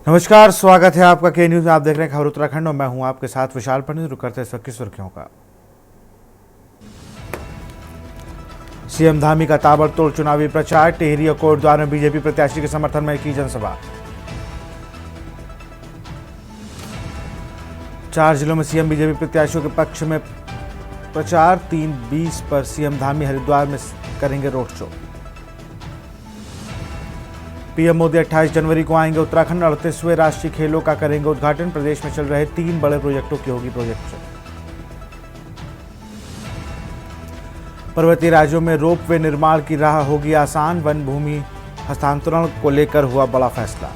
नमस्कार, स्वागत है आपका के न्यूज में। आप देख रहे हैं खबर उत्तराखंड और मैं हूं आपके साथ विशाल पंडित। रुक करते हैं इस वक्त की सुर्खियों का। सीएम धामी का ताबड़तोड़ चुनावी प्रचार। टिहरी और कोटद्वार में बीजेपी प्रत्याशी के समर्थन में की जनसभा। 4 जिलों में सीएम बीजेपी प्रत्याशियों के पक्ष में प्रचार। 3-20 पर सीएम धामी हरिद्वार में करेंगे रोड शो। पीएम मोदी 28 जनवरी को आएंगे उत्तराखंड। 38वें राष्ट्रीय खेलों का करेंगे उद्घाटन। प्रदेश में चल रहे 3 बड़े प्रोजेक्टों की होगी प्रोजेक्शन। पर्वतीय राज्यों में रोपवे निर्माण की राह होगी आसान। वन भूमि हस्तांतरण को लेकर हुआ बड़ा फैसला।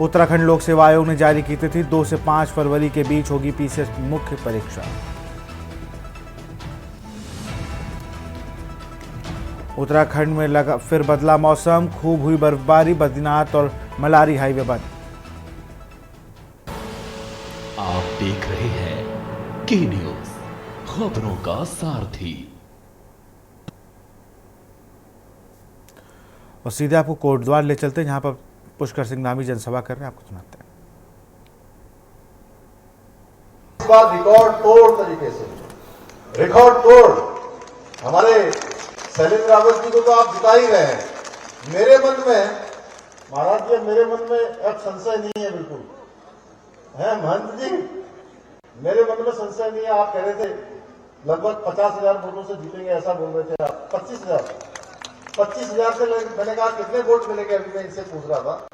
उत्तराखंड लोक सेवा आयोग ने जारी की तिथि। 2 से 5 फरवरी के बीच होगी पीसीएस मुख्य परीक्षा। उत्तराखंड में लगा फिर बदला मौसम। खूब हुई बर्फबारी। बद्रीनाथ और मलारी हाईवे बंद। आप देख रहे हैं के न्यूज, खबरों का सारथी। और सीधे आपको कोटद्वार ले चलते हैं, जहां पर पुष्कर सिंह धामी जनसभा कर रहे हैं। आपको सुनाते हैं। इस बार रिकॉर्ड तोड़ तरीके से रिकॉर्ड तोड़ हमारे शैलेंद्र रावत जी को तो आप जिता ही रहे हैं। मेरे मन में महाराज जी, मेरे मन में अब संशय नहीं है, बिल्कुल है महंत जी, मेरे मन में संशय नहीं है। आप कह रहे थे लगभग 50,000 वोटों से जीतेंगे, ऐसा बोल रहे थे आप। 25,000 से मैंने कहा कितने वोट मिलेंगे, अभी मैं इनसे पूछ रहा था,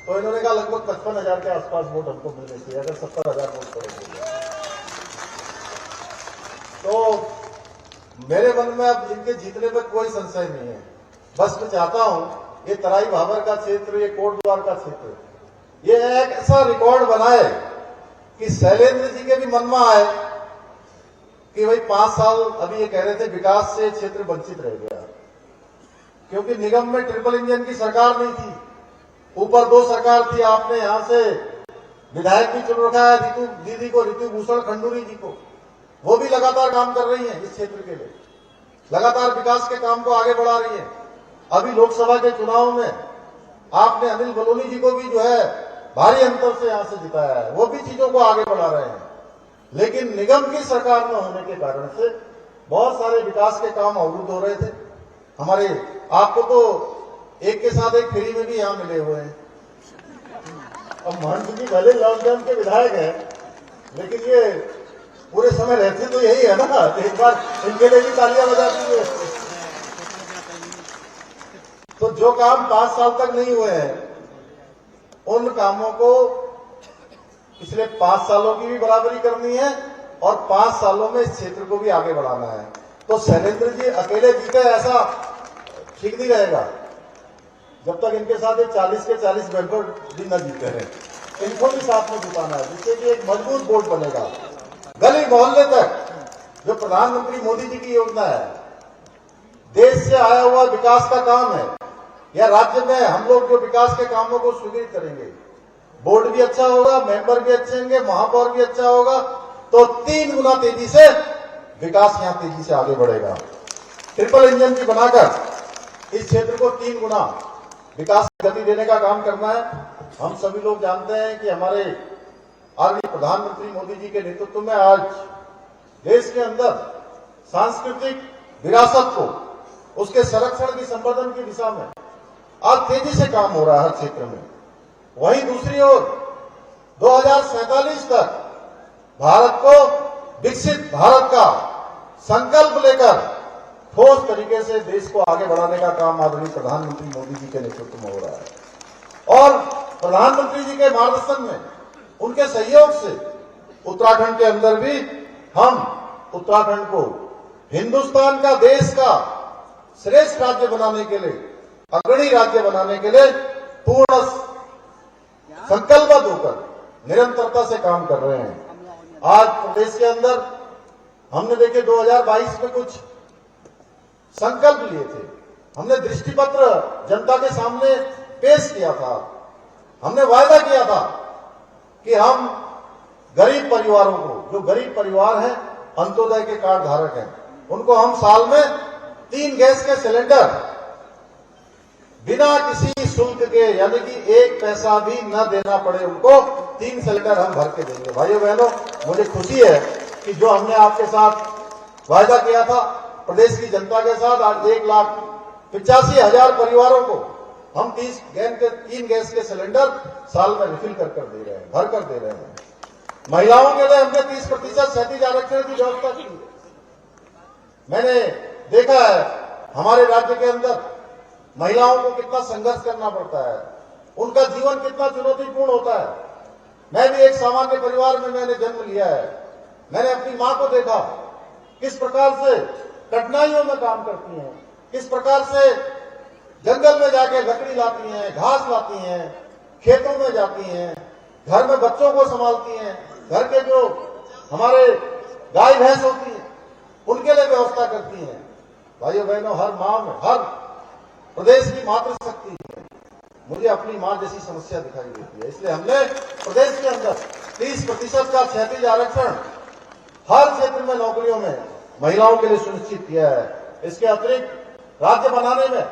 तो इन्होंने कहा लगभग 55,000 के आसपास वोट हमको मिलने चाहिए अगर 70,000 वोट करेंगे। तो मेरे मन में अब इनके जीतने पर कोई संशय नहीं है। बस मैं चाहता हूं ये तराई भाबर का क्षेत्र, ये कोटद्वार का क्षेत्र, ये एक ऐसा रिकॉर्ड बनाए कि शैलेंद्र जी के भी मन में आए कि भाई 5 साल अभी ये कह रहे थे विकास से क्षेत्र वंचित रह गया, क्योंकि निगम में ट्रिपल इंजन की सरकार नहीं थी, ऊपर 2 सरकार थी। आपने यहां से विधायक भी चुन रखा है ऋतु दीदी को, ऋतु भूषण खंडूरी जी को, वो भी लगातार काम कर रही हैं इस क्षेत्र के लिए, लगातार विकास के काम को आगे बढ़ा रही हैं। अभी लोकसभा के चुनाव में आपने अनिल बलूनी जी को भी जो है भारी अंतर से यहां से जिताया है, वो भी चीजों को आगे बढ़ा रहे हैं। लेकिन निगम की सरकार में होने के कारण से बहुत सारे विकास के काम अवरुद्ध हो रहे थे हमारे। आपको तो एक के साथ एक फ्री में भी यहां मिले हुए हैं। अब महंत जी भले लॉकडाउन के विधायक हैं, लेकिन ये पूरे समय रहते तो यही है ना, एक बार इनके लिए भी तालियां बजा दीजिए। तो जो काम 5 साल तक नहीं हुए हैं, उन कामों को पिछले 5 सालों की भी बराबरी करनी है और 5 सालों में इस क्षेत्र को भी आगे बढ़ाना है। तो शैलेंद्र जी अकेले जीते ऐसा ठीक नहीं रहेगा, जब तक इनके साथ 40 के 40 मेंबर भी न जीते हैं। इनको भी साथ में जुटाना है, जिससे कि एक मजबूत बोर्ड बनेगा। गली मोहल्ले तक जो प्रधानमंत्री मोदी जी की योजना है, देश से आया हुआ विकास का काम है, या राज्य में हम लोग जो विकास के कामों को सुदृढ़ करेंगे, बोर्ड भी अच्छा होगा, मेंबर भी अच्छे होंगे, महापौर भी अच्छा होगा, तो 3 गुना तेजी से विकास यहां तेजी से आगे बढ़ेगा। ट्रिपल इंजन की बनाकर इस क्षेत्र को 3 गुना विकास की गति देने का काम करना है। हम सभी लोग जानते हैं कि हमारे आदरणीय प्रधानमंत्री मोदी जी के नेतृत्व में आज देश के अंदर सांस्कृतिक विरासत को, उसके संरक्षण की संवर्धन की दिशा में आज तेजी से काम हो रहा है हर क्षेत्र में। वहीं दूसरी ओर 2047 तक भारत को विकसित भारत का संकल्प लेकर ठोस तरीके से देश को आगे बढ़ाने का काम आदरणीय प्रधानमंत्री मोदी जी के नेतृत्व में हो रहा है। और प्रधानमंत्री जी के मार्गदर्शन में, उनके सहयोग से उत्तराखंड के अंदर भी हम उत्तराखंड को हिंदुस्तान का, देश का श्रेष्ठ राज्य बनाने के लिए, अग्रणी राज्य बनाने के लिए पूर्ण संकल्प होकर निरंतरता से काम कर रहे हैं। आज प्रदेश के अंदर हमने देखे 2022 में कुछ संकल्प लिए थे, हमने दृष्टिपत्र जनता के सामने पेश किया था, हमने वायदा किया था कि हम गरीब परिवारों को, जो गरीब परिवार हैं, अंत्योदय के कार्ड धारक हैं, उनको हम साल में 3 गैस के सिलेंडर बिना किसी शुल्क के, यानी कि एक पैसा भी न देना पड़े उनको, 3 सिलेंडर हम भर के देंगे। भाइयों बहनों, मुझे खुशी है कि जो हमने आपके साथ वायदा किया था प्रदेश की जनता के साथ, आज 1,85,000 परिवारों को हम 3 गैस के सिलेंडर साल में रिफिल कर दे रहे हैं, भर कर दे रहे हैं। महिलाओं के लिए हमने 30% क्षैतिज आरक्षण की व्यवस्था की है। मैंने देखा है हमारे राज्य के अंदर महिलाओं को कितना संघर्ष करना पड़ता है, उनका जीवन कितना चुनौतीपूर्ण होता है। मैं भी एक सामान्य परिवार में मैंने जन्म लिया है। मैंने अपनी मां को देखा किस प्रकार से कठिनाइयों में काम करती हैं, किस प्रकार से जंगल में जाके लकड़ी लाती हैं, घास लाती हैं, खेतों में जाती हैं, घर में बच्चों को संभालती हैं, घर के जो हमारे गाय भैंस होती हैं उनके लिए व्यवस्था करती हैं। भाइयों बहनों, हर मां में, हर प्रदेश की मातृशक्ति है। मुझे अपनी मां जैसी समस्या दिखाई देती है, इसलिए हमने प्रदेश के अंदर 30% का क्षैतिज आरक्षण हर क्षेत्र में नौकरियों में महिलाओं के लिए सुनिश्चित किया है। इसके अतिरिक्त राज्य बनाने में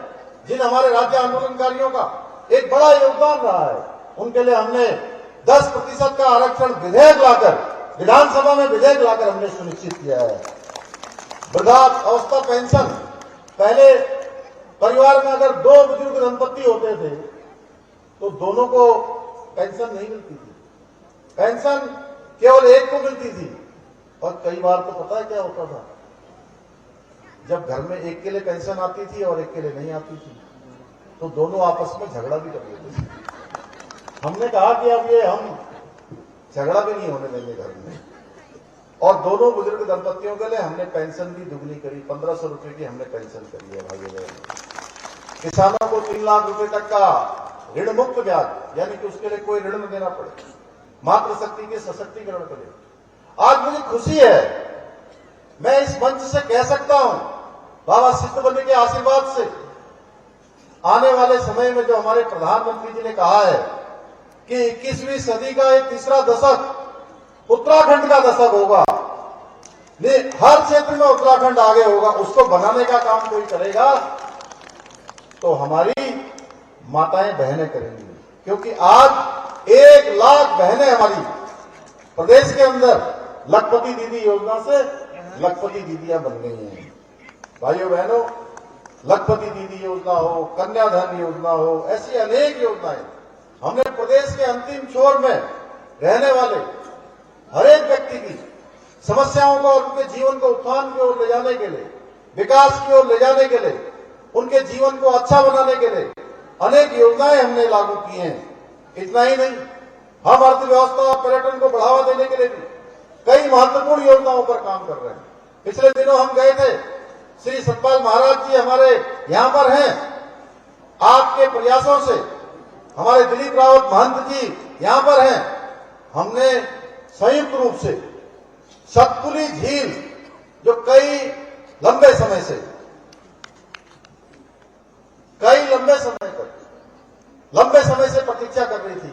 जिन हमारे राज्य आंदोलनकारियों का एक बड़ा योगदान रहा है, उनके लिए हमने 10% का आरक्षण विधेयक लाकर, विधानसभा में विधेयक लाकर हमने सुनिश्चित किया है। वृद्धावस्था पेंशन, पहले परिवार में अगर 2 बुजुर्ग दंपत्ति होते थे तो दोनों को पेंशन नहीं मिलती थी, पेंशन केवल एक को मिलती थी। और कई बार तो पता है क्या होता था, जब घर में एक के लिए पेंशन आती थी और एक के लिए नहीं आती थी तो दोनों आपस में झगड़ा भी कर लेते थे। हमने कहा कि अब ये हम झगड़ा भी नहीं होने देंगे घर में, और दोनों बुजुर्ग दंपत्तियों के लिए हमने पेंशन भी दुगनी करी, 1500 रुपए की हमने पेंशन करी है। भाइयों बहनों, किसानों को 3 लाख रुपए तक का ऋण मुक्त ब्याज, यानी कि उसके लिए कोई ऋण न देना पड़े, मातृशक्ति के सशक्तिकरण के लिए। आज मुझे खुशी है, मैं इस मंच से कह सकता हूं, बाबा सिद्धबली के आशीर्वाद से आने वाले समय में जो हमारे प्रधानमंत्री जी ने कहा है कि 21वीं सदी का एक तीसरा दशक उत्तराखंड का दशक होगा, हर क्षेत्र में उत्तराखंड आगे होगा, उसको बनाने का काम कोई करेगा तो हमारी माताएं बहनें करेंगी। क्योंकि आज 1 लाख बहनें हमारी प्रदेश के अंदर लखपति दीदी योजना से लखपति दीदियां बन गई हैं। भाइयों बहनों, लखपति दीदी योजना हो, कन्याधन योजना हो, ऐसी अनेक योजनाएं हमने प्रदेश के अंतिम छोर में रहने वाले हर एक व्यक्ति की समस्याओं को और उनके जीवन को उत्थान की ओर ले जाने के लिए, विकास की ओर ले जाने के लिए, उनके जीवन को अच्छा बनाने के लिए अनेक योजनाएं हमने लागू की हैं। इतना ही नहीं, हम अर्थव्यवस्था और पर्यटन को बढ़ावा देने के लिए भी कई महत्वपूर्ण योजनाओं पर काम कर रहे हैं। पिछले दिनों हम गए थे, श्री सतपाल महाराज जी हमारे यहां पर हैं। आपके प्रयासों से हमारे दिलीप रावत महंत जी यहां पर हैं। हमने संयुक्त रूप से सतपुली झील, जो कई लंबे समय से प्रतीक्षा कर रही थी,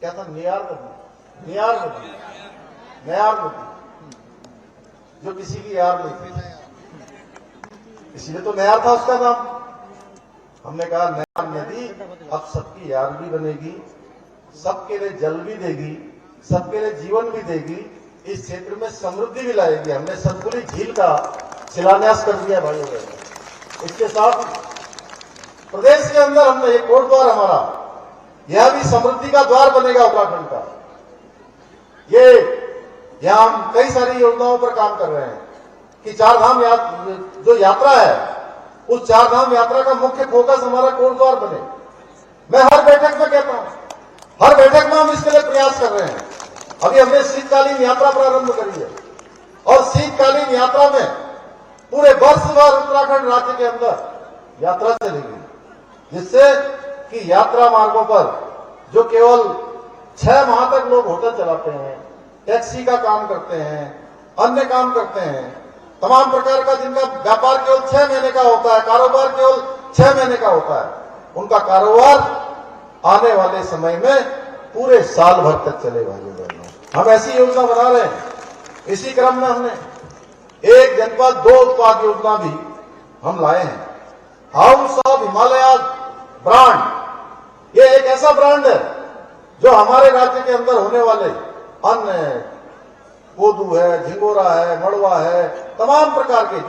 क्या था, नियार नदी, जो किसी की यार नहीं थी, इसलिए तो नयार था उसका नाम। हमने कहा नयार नदी अब सबकी यार भी बनेगी, सबके लिए जल भी देगी, सबके लिए जीवन भी देगी, इस क्षेत्र में समृद्धि भी लाएगी। हमने सतपुली झील का शिलान्यास कर दिया भाइयों बहनों। इसके साथ प्रदेश के अंदर हमने एक कोट द्वार, हमारा यह भी समृद्धि का द्वार बनेगा उत्तराखंड का। ये यहां हम कई सारी योजनाओं पर काम कर रहे हैं कि चारधाम जो यात्रा है, उस चारधाम यात्रा का मुख्य फोकस हमारा कोट द्वार बने। मैं हर बैठक में कहता हूं, हर बैठक में हम इसके लिए प्रयास कर रहे हैं। अभी हमने शीतकालीन यात्रा प्रारंभ करी है और शीतकालीन यात्रा में पूरे वर्ष भर उत्तराखंड राज्य के अंदर यात्रा चलेगी, जिससे कि यात्रा मार्गों पर जो केवल 6 माह तक लोग होटल चलाते हैं, टैक्सी का काम करते हैं, अन्य काम करते हैं, तमाम प्रकार का जिनका व्यापार केवल 6 महीने का होता है, कारोबार केवल 6 महीने का होता है, उनका कारोबार आने वाले समय में पूरे साल भर तक चलेगा। हम ऐसी योजना बना रहे हैं। इसी क्रम में हमने एक जनपद 2 उत्पाद योजना भी हम लाए हैं। हाउस ऑफ हिमालय ब्रांड, ये एक ऐसा ब्रांड है जो हमारे राज्य के अंदर होने वाले अन्न, कोदू है, झिंगोरा है, मड़वा है, तमाम प्रकार के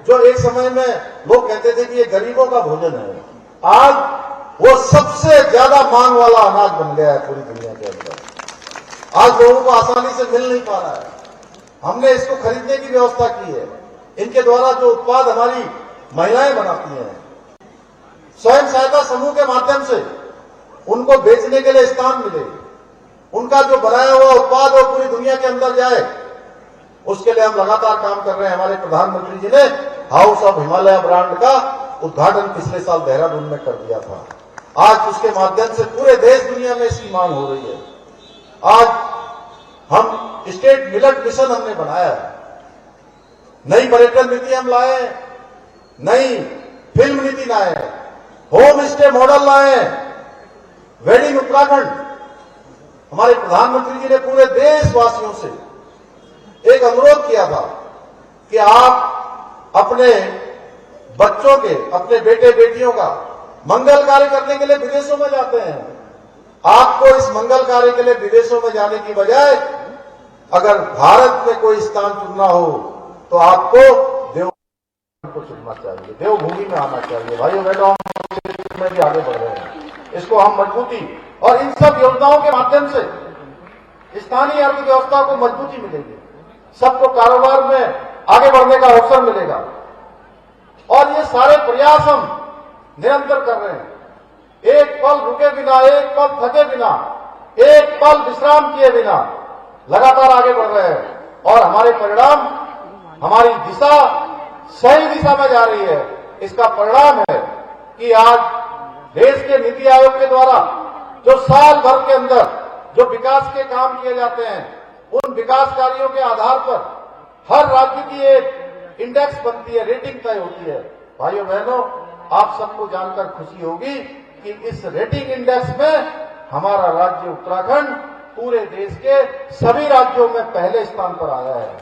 जो एक समय में लोग कहते थे कि ये गरीबों का भोजन है, आज वो सबसे ज्यादा मांग वाला अनाज बन गया है पूरी दुनिया के अंदर। आज लोगों को आसानी से मिल नहीं पा रहा है। हमने इसको खरीदने की व्यवस्था की है। इनके द्वारा जो उत्पाद हमारी महिलाएं बनाती हैं, स्वयं सहायता समूह के माध्यम से उनको बेचने के लिए स्थान मिले, उनका जो बनाया हुआ उत्पाद वो पूरी दुनिया के अंदर जाए, उसके लिए हम लगातार काम कर रहे हैं। हमारे प्रधानमंत्री जी ने हाउस ऑफ हिमालय ब्रांड का उद्घाटन पिछले साल देहरादून में कर दिया था। आज उसके माध्यम से पूरे देश दुनिया में इसकी मांग हो रही है। आज हम स्टेट मिलेट मिशन हमने बनाया है, नई पर्यटन नीति हम लाए हैं, नई फिल्म नीति लाए हैं, होम स्टे मॉडल लाए हैं, वेडिंग उत्तराखंड। हमारे प्रधानमंत्री जी ने पूरे देशवासियों से एक अनुरोध किया था कि आप अपने बच्चों के, अपने बेटे बेटियों का मंगल कार्य करने के लिए विदेशों में जाते हैं। आपको इस मंगल कार्य के लिए विदेशों में जाने की बजाय अगर भारत में कोई स्थान चुनना हो तो आपको देवभूमि को चुनना चाहिए, देवभूमि में आना चाहिए। भाइयों बहनों, हम में भी आगे बढ़ रहे हैं। इसको हम मजबूती और इन सब योजनाओं के माध्यम से स्थानीय अर्थव्यवस्था को मजबूती मिलेगी, सबको कारोबार में आगे बढ़ने का अवसर मिलेगा। और ये सारे प्रयास हम निरंतर कर रहे हैं, एक पल रुके बिना, एक पल थके बिना, एक पल विश्राम किए बिना लगातार आगे बढ़ रहे हैं। और हमारे परिणाम, हमारी दिशा सही दिशा में जा रही है। इसका परिणाम है कि आज देश के नीति आयोग के द्वारा जो साल भर के अंदर जो विकास के काम किए जाते हैं, उन विकास कार्यों के आधार पर हर राज्य की एक इंडेक्स बनती है, रेटिंग तय होती है। भाइयों बहनों, आप सबको जानकर खुशी होगी कि इस रेटिंग इंडेक्स में हमारा राज्य उत्तराखंड पूरे देश के सभी राज्यों में पहले स्थान पर आया है।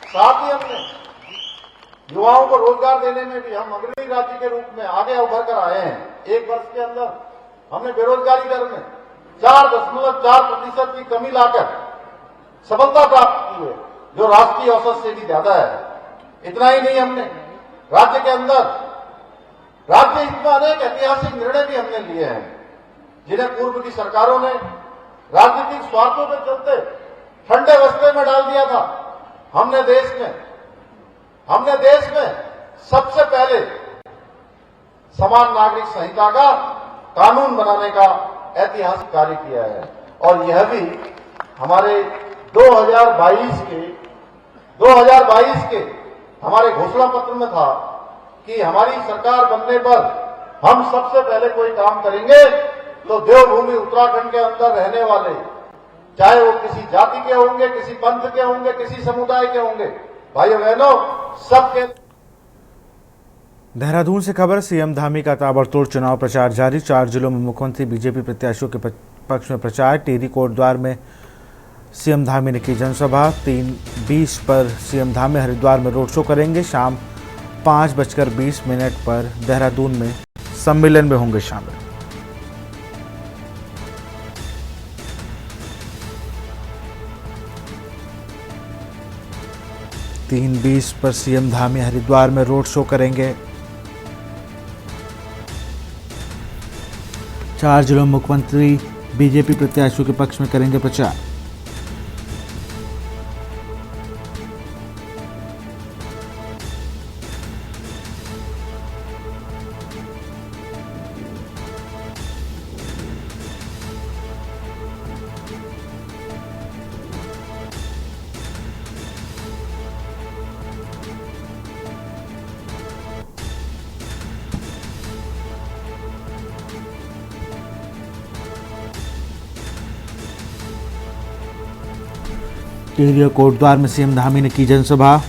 साथ ही हमने युवाओं को रोजगार देने में भी हम अग्रणी राज्य के रूप में आगे उभर कर आए हैं। एक वर्ष के अंदर हमने बेरोजगारी दर में 4.4% की कमी लाकर सफलता प्राप्त की है, जो राष्ट्रीय औसत से भी ज्यादा है। इतना ही नहीं, हमने राज्य के अंदर राज्य हित में अनेक ऐतिहासिक निर्णय भी हमने लिए हैं, जिन्हें पूर्व की सरकारों ने राजनीतिक स्वार्थों के चलते ठंडे बस्ते में डाल दिया था। हमने देश में सबसे पहले समान नागरिक संहिता का कानून बनाने का ऐतिहासिक कार्य किया है। और यह भी हमारे 2022 के हमारे घोषणा पत्र में था कि हमारी सरकार बनने पर हम सबसे पहले कोई काम करेंगे तो देवभूमि उत्तराखंड के अंदर रहने वाले, चाहे वो किसी जाति के होंगे, किसी पंथ के होंगे, किसी समुदाय के होंगे, भाइयों बहनों, सबके। देहरादून से खबर। सीएम धामी का ताबड़तोड़ चुनाव प्रचार जारी। 4 जिलों में मुख्यमंत्री बीजेपी प्रत्याशियों के पक्ष में प्रचार। टिहरी कोटद्वार में सीएम धामी ने की जनसभा। 3:20 पर सीएम धामी हरिद्वार में रोड शो करेंगे। शाम 5:20 पर देहरादून में सम्मेलन में होंगे शामिल। तीन 20 पर सीएम धामी हरिद्वार में रोड शो करेंगे। 4 जिलों में मुख्यमंत्री बीजेपी प्रत्याशियों के पक्ष में करेंगे प्रचार। टिहरी और कोटद्वार में सीएम धामी ने की जनसभा।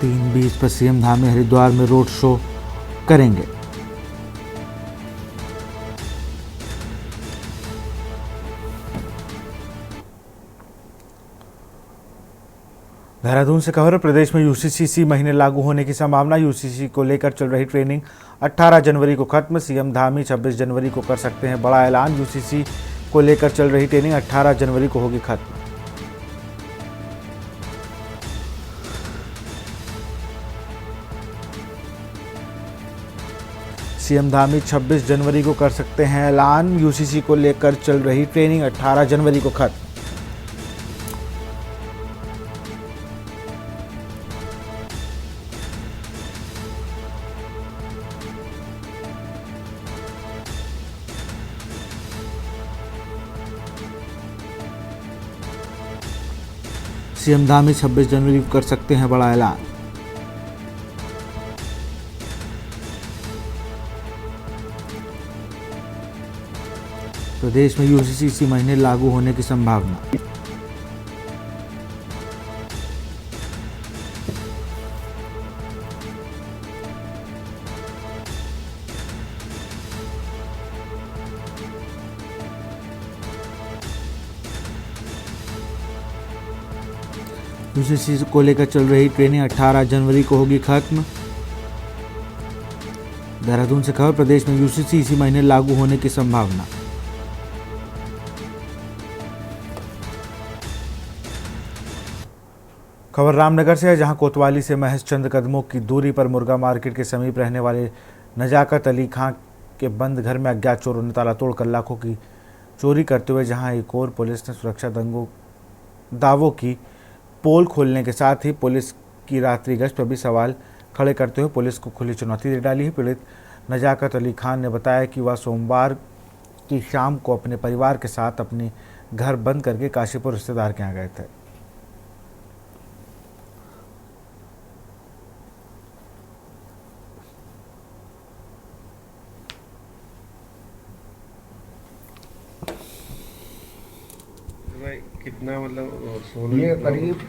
3:20 पर सीएम धामी हरिद्वार में रोड शो करेंगे। देहरादून से खबर, प्रदेश में यूसीसी इसी महीने लागू होने की संभावना। यूसीसी को लेकर चल रही ट्रेनिंग 18 जनवरी को खत्म। सीएम धामी 26 जनवरी को कर सकते हैं बड़ा ऐलान। यूसीसी को लेकर चल रही ट्रेनिंग 18 जनवरी को होगी खत्म। सीएम धामी 26 जनवरी को कर सकते हैं ऐलान। यूसीसी को लेकर चल रही ट्रेनिंग 18 जनवरी को खत्म। सीएम धामी 26 जनवरी को कर सकते हैं बड़ा ऐलान। प्रदेश में यूसीसी इसी महीने लागू होने की संभावना। यूसीसी को लेकर चल रही ट्रेनिंग 18 जनवरी को होगी खत्म। देहरादून से खबर, प्रदेश में यूसीसी इसी महीने लागू होने की संभावना। खबर रामनगर से है, जहां कोतवाली से महज चंद कदमों की दूरी पर मुर्गा मार्केट के समीप रहने वाले नजाकत अली खां के बंद घर में अज्ञात चोरों ने ताला तोड़कर लाखों की चोरी करते हुए जहां एक और पुलिस ने सुरक्षा दावों की पोल खोलने के साथ ही पुलिस की रात्रि गश्त पर भी सवाल खड़े करते हुए पुलिस को खुली चुनौती दे डाली है। पीड़ित नजाकत अली खान ने बताया कि वह सोमवार की शाम को अपने परिवार के साथ अपने घर बंद करके काशीपुर रिश्तेदार के यहाँ गए थे। कितना मतलब सोना? ये करीब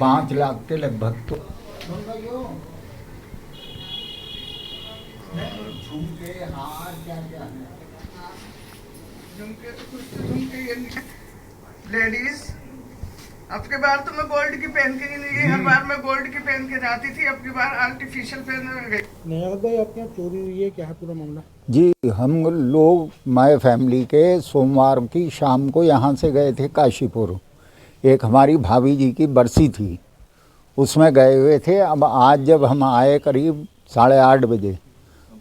5 लाख के लगभग। तो झुमके हार क्या क्या है? झुमके तो कुछ तो झुमके ये लेडीज। अब की बार तो मैं गोल्ड की पहन के नहीं गई, हर बार मैं गोल्ड की पहन के जाती थी, अब की बार आर्टिफिशियल पहन गई। नया भाई आपके यहाँ चोरी हुई है, क्या है पूरा मामला? जी, हम लोग माय फैमिली के सोमवार की शाम को यहाँ से गए थे काशीपुर। एक हमारी भाभी जी की बरसी थी, उसमें गए हुए थे। अब आज जब हम आए करीब 8:30 बजे,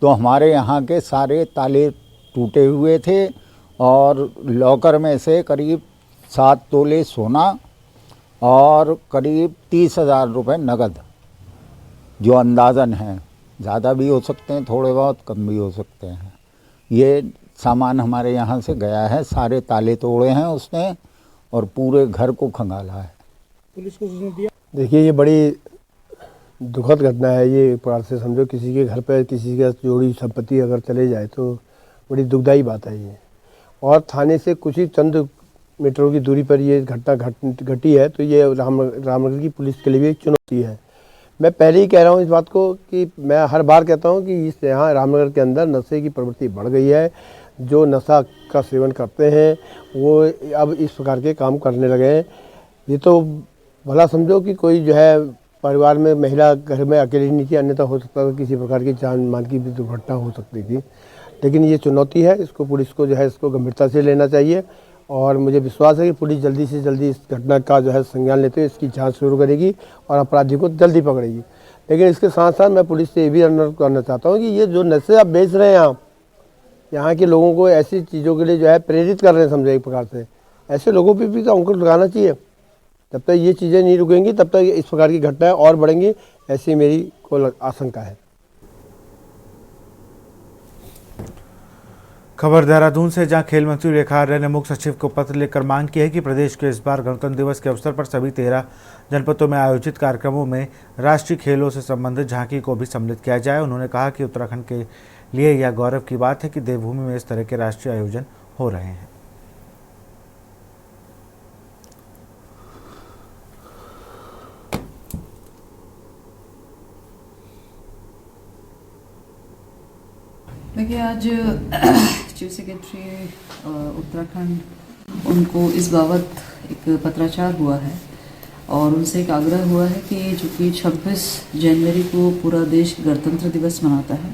तो हमारे यहाँ के सारे ताले टूटे हुए थे और लॉकर में से करीब 7 तोले सोना और करीब 30,000 रुपये नगद, जो अंदाज़न है, ज़्यादा भी हो सकते हैं, थोड़े बहुत कम भी हो सकते हैं। ये सामान हमारे यहाँ से गया है, सारे ताले तोड़े हैं उसने और पूरे घर को खंगाला है। पुलिस को सूचना दिया? देखिए, ये बड़ी दुखद घटना है। ये एक प्रकार से समझो किसी के घर पर किसी का जोड़ी संपत्ति अगर चले जाए तो बड़ी दुखदायी बात है ये। और थाने से कुछ ही चंद मीटरों की दूरी पर ये घटना घटी है, तो ये रामनगर की पुलिस के लिए भी एक चुनौती है। मैं पहले ही कह रहा हूँ इस बात को कि मैं हर बार कहता हूँ कि इस यहाँ रामनगर के अंदर नशे की प्रवृत्ति बढ़ गई है। जो नशा का सेवन करते हैं वो अब इस प्रकार के काम करने लगे हैं। ये तो भला समझो कि कोई जो है परिवार में महिला घर में अकेली नहीं थी, अन्यथा हो सकता था किसी प्रकार की जान मान की भी दुर्घटना हो सकती थी। लेकिन ये चुनौती है, इसको पुलिस को जो है इसको गंभीरता से लेना चाहिए और मुझे विश्वास है कि पुलिस जल्दी से जल्दी इस घटना का जो है संज्ञान लेते हुए इसकी जांच शुरू करेगी और अपराधी को जल्दी पकड़ेगी। लेकिन इसके साथ साथ मैं पुलिस से ये भी अनुरोध करना चाहता हूँ कि ये जो नशे आप बेच रहे हैं, आप यहाँ के लोगों को ऐसी चीज़ों के लिए जो है प्रेरित कर रहे हैं, समझे एक प्रकार से, ऐसे लोगों पर भी तो अंकुश लगाना चाहिए। जब तक ये चीज़ें नहीं रुकेंगी तब तक इस प्रकार की घटनाएं और बढ़ेंगी, ऐसी मेरी को आशंका है। खबर देहरादून से, जहां खेल मंत्री रेखा आर्या ने मुख्य सचिव को पत्र लिखकर मांग की है कि प्रदेश के इस बार गणतंत्र दिवस के अवसर पर सभी 13 जनपदों में आयोजित कार्यक्रमों में राष्ट्रीय खेलों से संबंधित झांकी को भी सम्मिलित किया जाए। उन्होंने कहा कि उत्तराखंड के लिए यह गौरव की बात है कि देवभूमि में इस तरह के राष्ट्रीय आयोजन हो रहे हैं। देखिए आज चीफ सेक्रेटरी उत्तराखंड उनको इस बाबत एक पत्राचार हुआ है और उनसे एक आग्रह हुआ है कि चूँकि 26 जनवरी को पूरा देश गणतंत्र दिवस मनाता है,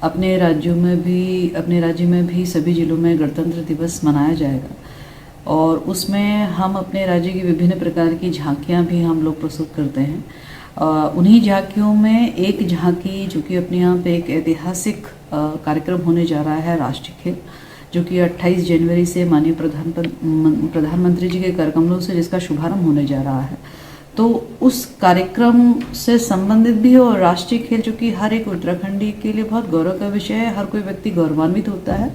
अपने राज्य में भी सभी जिलों में गणतंत्र दिवस मनाया जाएगा और उसमें हम अपने राज्य की विभिन्न प्रकार की झांकियाँ भी हम लोग प्रस्तुत करते हैं। उन्हीं झांकियों में एक झांकी जो कि अपने यहाँ पे एक ऐतिहासिक कार्यक्रम होने जा रहा है, राष्ट्रीय खेल, जो कि 28 जनवरी से माननीय प्रधानमंत्री जी के कर कमलों से जिसका शुभारंभ होने जा रहा है, तो उस कार्यक्रम से संबंधित भी और राष्ट्रीय खेल जो कि हर एक उत्तराखंडी के लिए बहुत गौरव का विषय है, हर कोई व्यक्ति गौरवान्वित होता है,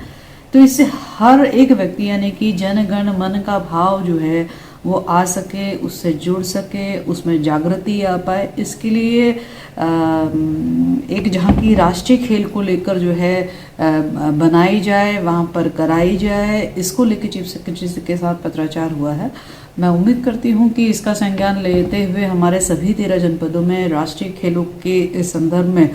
तो इससे हर एक व्यक्ति यानी कि जन गण मन का भाव जो है वो आ सके, उससे जुड़ सके, उसमें जागृति आ पाए, इसके लिए एक झांकी राष्ट्रीय खेल को लेकर जो है बनाई जाए, वहाँ पर कराई जाए, इसको लेकर चीफ सेक्रेटरी के साथ पत्राचार हुआ है। मैं उम्मीद करती हूँ कि इसका संज्ञान लेते हुए हमारे सभी 13 जनपदों में राष्ट्रीय खेलों के संदर्भ में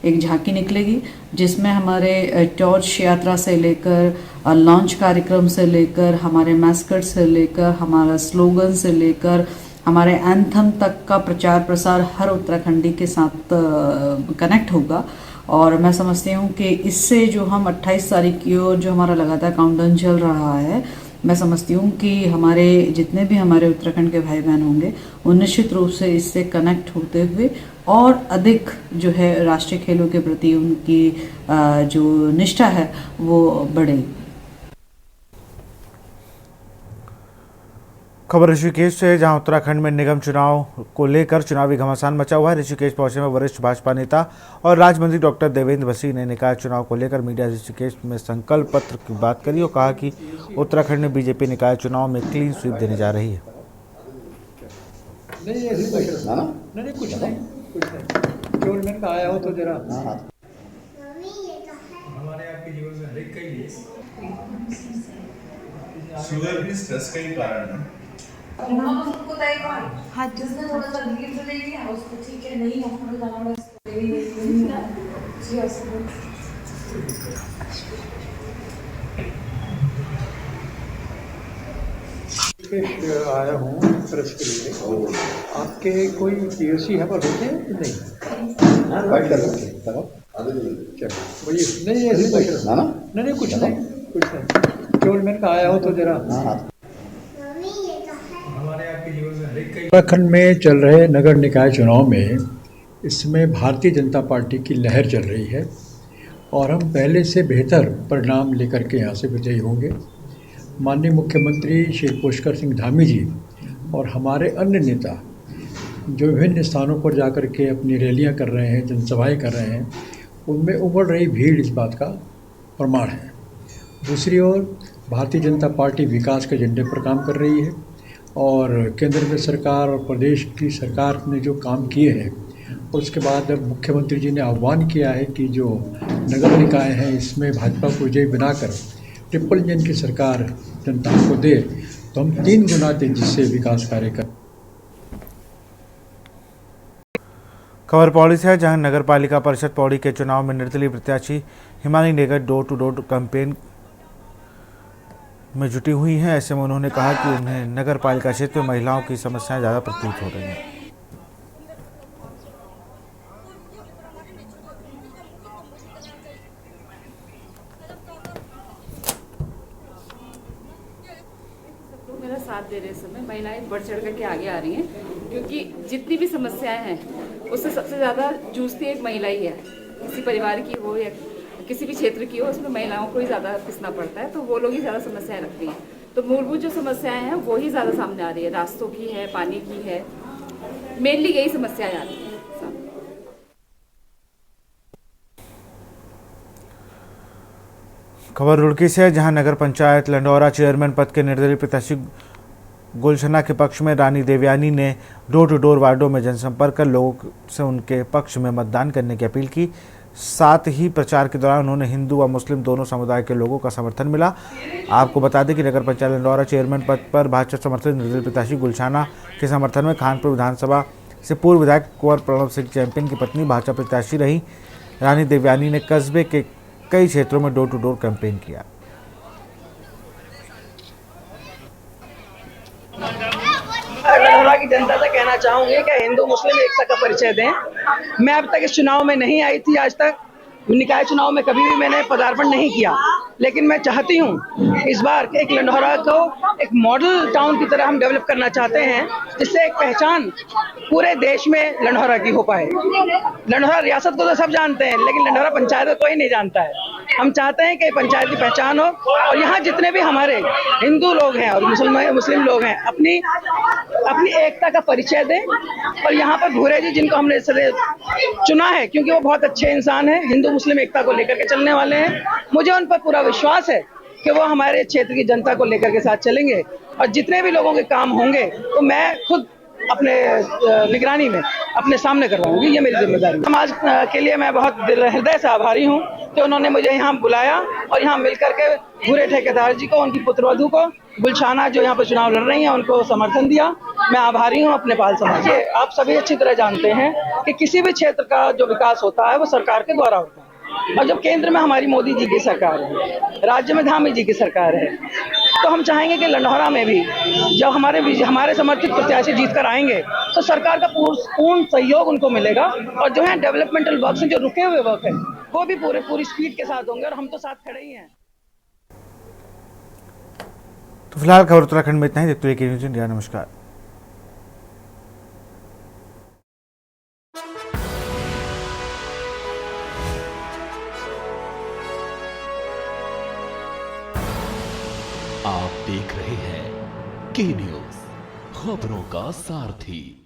एक झांकी निकलेगी, जिसमें हमारे टॉर्च यात्रा से लेकर लॉन्च कार्यक्रम से लेकर हमारे मैस्कट से लेकर हमारा स्लोगन से लेकर हमारे एंथम तक का प्रचार प्रसार हर उत्तराखंडी के साथ कनेक्ट होगा। और मैं समझती हूँ कि इससे जो हम 28 तारीख की ओर जो हमारा लगातार काउंटडाउन चल रहा है, मैं समझती हूँ कि हमारे जितने भी हमारे उत्तराखंड के भाई बहन होंगे वो निश्चित रूप से इससे कनेक्ट होते हुए और अधिक जो है राष्ट्रीय खेलों के प्रति उनकी जो निष्ठा है वो बढ़ेगी। खबर ऋषिकेश से, जहां उत्तराखंड में निगम चुनाव को लेकर चुनावी घमासान मचा हुआ है। ऋषिकेश पहुंचे में वरिष्ठ भाजपा नेता और राज्य मंत्री डॉक्टर देवेंद्र भसीन ने निकाय चुनाव को लेकर मीडिया ऋषिकेश में संकल्प पत्र की बात करी और कहा कि उत्तराखंड में बीजेपी निकाय चुनाव में क्लीन स्वीप देने जा रही है। नहीं कुछ नहीं केवल मैंने आया हो तो जरा हमारे आपके जीवन में हर एक का ही शुगर भी स्ट्रेस का ही कारण है। हाँ, जिसने थोड़ा सा लीव ले लिया उसको ठीक है, नहीं ऑफर जाना आया हूँ प्रेस के लिए। आपके कोई पीओसी है पर होते हैं कि नहीं? बाइट कर सकते नहीं कुछ नहीं केवल मैंने आया हो तो जरा उत्तराखंड में चल रहे नगर निकाय चुनाव में इसमें भारतीय जनता पार्टी की लहर चल रही है और हम पहले से बेहतर परिणाम लेकर के यहाँ से विजयी होंगे। माननीय मुख्यमंत्री श्री पुष्कर सिंह धामी जी और हमारे अन्य नेता जो विभिन्न स्थानों पर जाकर के अपनी रैलियाँ कर रहे हैं, जनसभाएँ कर रहे हैं, उनमें उमड़ रही भीड़ इस बात का प्रमाण है। दूसरी ओर भारतीय जनता पार्टी विकास के एजेंडे पर काम कर रही है और केंद्र में सरकार और प्रदेश की सरकार ने जो काम किए हैं और उसके बाद अब मुख्यमंत्री जी ने आह्वान किया है कि जो नगर निकाय हैं इसमें भाजपा को विजयी बनाकर ट्रिपल इंजन की सरकार जनता को दे तो हम 3 गुना तेजी से विकास कार्य कर। खबर पौड़ी से है, जहां नगर पालिका परिषद पौड़ी के चुनाव में निर्दलीय प्रत्याशी Himani Negar door to door campaign में जुटी हुई हैं। ऐसे में उन्होंने कहा कि उन्हें नगर पालिका क्षेत्र में महिलाओं की समस्याएं ज़्यादा प्रतीत हो रही हैं। मेरा साथ दे रहे समय महिलाएं बढ़ चढ़ करके आगे आ रही हैं, क्योंकि जितनी भी समस्याएं हैं उससे सबसे ज़्यादा जूझती एक महिला ही है। किसी परिवार की हो या किसी भी क्षेत्र की हो, उसमें महिलाओं को ही ज़्यादा पिसना पड़ता है, तो वो लोग ही ज़्यादा समस्याएं रखती हैं। तो मूलभूत जो समस्याएं हैं वो ही ज़्यादा सामने आ रही है, रास्तों की है, पानी की है, मेनली यही समस्याएं आ रही हैं। खबर रुड़की से है, जहां नगर पंचायत लंडौरा चेयरमैन पद के निर्दलीय प्रत्याशी गुलशना के पक्ष में रानी देवयानी ने डोर टू डोर वार्डों में जनसंपर्क कर लोगों से उनके पक्ष में मतदान करने की अपील की। साथ ही प्रचार के दौरान उन्होंने हिंदू व मुस्लिम दोनों समुदाय के लोगों का समर्थन मिला। आपको बता दें कि नगर पंचायत लंडौरा चेयरमैन पद पर भाजपा समर्थित निर्दलीय प्रत्याशी गुलशना के समर्थन में खानपुर विधानसभा से पूर्व विधायक कुंवर प्रणव सिंह चैंपियन की पत्नी भाजपा प्रत्याशी रही रानी देवयानी ने कस्बे के कई क्षेत्रों में डोर टू डोर कैंपेन किया। लंढौरा की जनता से कहना चाहूंगी कि हिंदू मुस्लिम एकता का परिचय दें। मैं अब तक इस चुनाव में नहीं आई थी, आज तक निकाय चुनाव में कभी भी मैंने पदार्पण नहीं किया, लेकिन मैं चाहती हूँ इस बार एक लंढौरा को एक मॉडल टाउन की तरह हम डेवलप करना चाहते हैं, जिससे एक पहचान पूरे देश में लंढौरा की हो पाए। लंढौरा रियासत को तो सब जानते हैं, लेकिन लंढौरा पंचायत को कोई नहीं जानता है। हम चाहते हैं कि पंचायत की पहचान हो और यहाँ जितने भी हमारे हिंदू लोग हैं और मुस्लिम लोग हैं अपनी एकता का परिचय दें। और यहाँ पर भूरे जी, जिनको हमने चुना है क्योंकि वो बहुत अच्छे इंसान हैं, हिंदू मुस्लिम एकता को लेकर के चलने वाले हैं, मुझे उन पर पूरा विश्वास है कि वो हमारे क्षेत्र की जनता को लेकर के साथ चलेंगे। और जितने भी लोगों के काम होंगे तो मैं खुद अपने निगरानी में अपने सामने करवाऊंगी, ये मेरी जिम्मेदारी। समाज के लिए मैं बहुत हृदय से आभारी हूँ कि उन्होंने मुझे यहाँ बुलाया और यहाँ मिलकर के भूरे ठेकेदार जी को, उनकी पुत्रवधू को, गुलशाना जो यहाँ पर चुनाव लड़ रही हैं, उनको समर्थन दिया। मैं आभारी हूँ अपने पाल समाज के। आप सभी अच्छी तरह जानते हैं कि किसी भी क्षेत्र का जो विकास होता है वो सरकार के द्वारा होता है, और जब केंद्र में हमारी मोदी जी की सरकार है, राज्य में धामी जी की सरकार है, तो हम चाहेंगे कि लंढौरा में भी जब हमारे समर्थित प्रत्याशी जीत कर आएंगे तो सरकार का पूर्ण सहयोग उनको मिलेगा। और जो है डेवलपमेंटल वर्क जो रुके हुए वर्क है वो भी पूरी स्पीड के साथ होंगे, और हम तो साथ खड़े ही हैं। तो फिलहाल खबर उत्तराखंड में इतना ही। देखते रहिए के न्यूज़ इंडिया। नमस्कार। आप देख रहे हैं के न्यूज़, खबरों का सारथी।